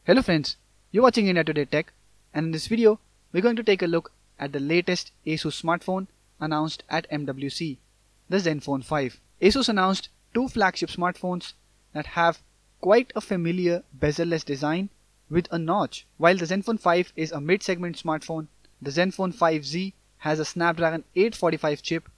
Hello friends, you're watching India Today Tech, and in this video we're going to take a look at the latest Asus smartphone announced at MWC, the Zenfone 5. Asus announced two flagship smartphones that have quite a familiar bezel-less design with a notch. While the Zenfone 5 is a mid-segment smartphone, the Zenfone 5Z has a Snapdragon 845 chip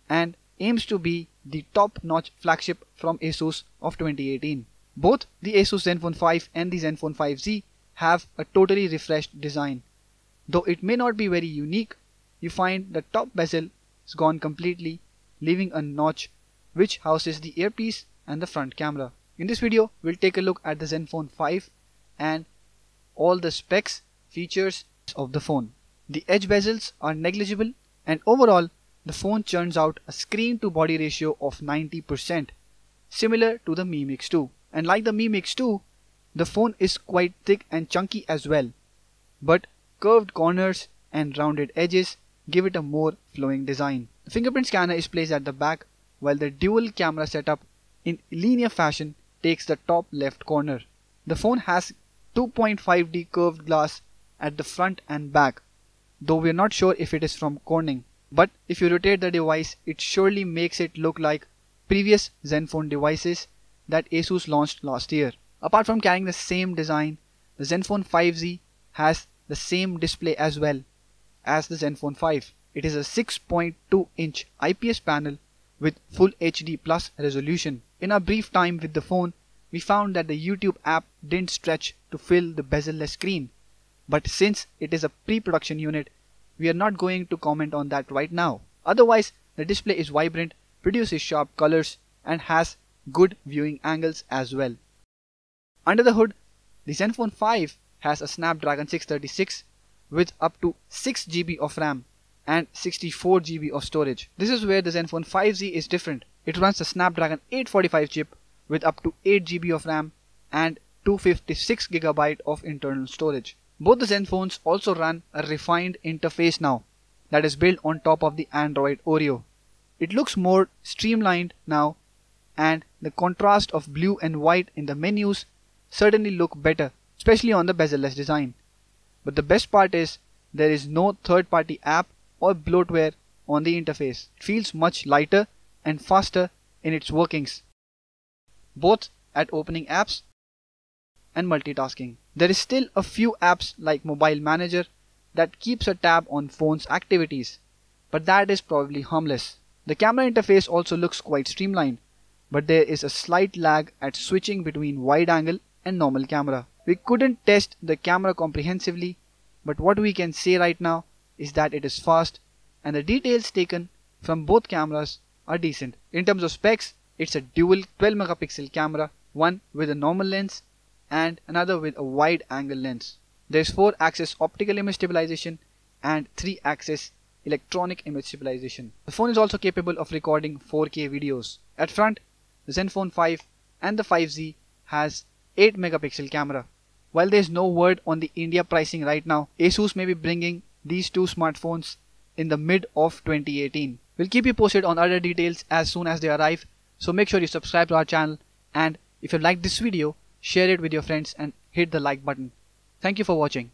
and aims to be the top-notch flagship from Asus of 2018. Both the Asus Zenfone 5 and the Zenfone 5Z have a totally refreshed design. Though it may not be very unique, you find the top bezel is gone completely, leaving a notch which houses the earpiece and the front camera. In this video, we'll take a look at the Zenfone 5 and all the specs, features of the phone. The edge bezels are negligible, and overall, the phone churns out a screen to body ratio of 90%, similar to the Mi Mix 2. And like the Mi Mix 2, the phone is quite thick and chunky as well, but curved corners and rounded edges give it a more flowing design. The fingerprint scanner is placed at the back, while the dual camera setup in linear fashion takes the top left corner. The phone has 2.5D curved glass at the front and back, though we are not sure if it is from Corning. But if you rotate the device, it surely makes it look like previous Zenfone devices that Asus launched last year. Apart from carrying the same design, the Zenfone 5Z has the same display as well as the Zenfone 5. It is a 6.2-inch IPS panel with Full HD Plus resolution. In our brief time with the phone, we found that the YouTube app didn't stretch to fill the bezel-less screen. But since it is a pre-production unit, we are not going to comment on that right now. Otherwise, the display is vibrant, produces sharp colors, and has good viewing angles as well. Under the hood, the Zenfone 5 has a Snapdragon 636 with up to 6GB of RAM and 64GB of storage. This is where the Zenfone 5Z is different. It runs the Snapdragon 845 chip with up to 8GB of RAM and 256GB of internal storage. Both the Zenfones also run a refined interface now that is built on top of the Android Oreo. It looks more streamlined now, and the contrast of blue and white in the menus certainly look better, especially on the bezel-less design. But the best part is there is no third-party app or bloatware on the interface. It feels much lighter and faster in its workings, both at opening apps and multitasking. There is still a few apps like Mobile Manager that keeps a tab on phone's activities, but that is probably harmless. The camera interface also looks quite streamlined, but there is a slight lag at switching between wide angle and normal camera. We couldn't test the camera comprehensively, but what we can say right now is that it is fast and the details taken from both cameras are decent. In terms of specs, it's a dual 12 megapixel camera, one with a normal lens and another with a wide angle lens. There's 4-axis optical image stabilization and 3-axis electronic image stabilization. The phone is also capable of recording 4K videos. At front, the Zenfone 5 and the 5Z has 8 megapixel camera. While there is no word on the India pricing right now, Asus may be bringing these two smartphones in the mid of 2018. We'll keep you posted on other details as soon as they arrive, so make sure you subscribe to our channel, and if you liked this video, share it with your friends and hit the like button. Thank you for watching.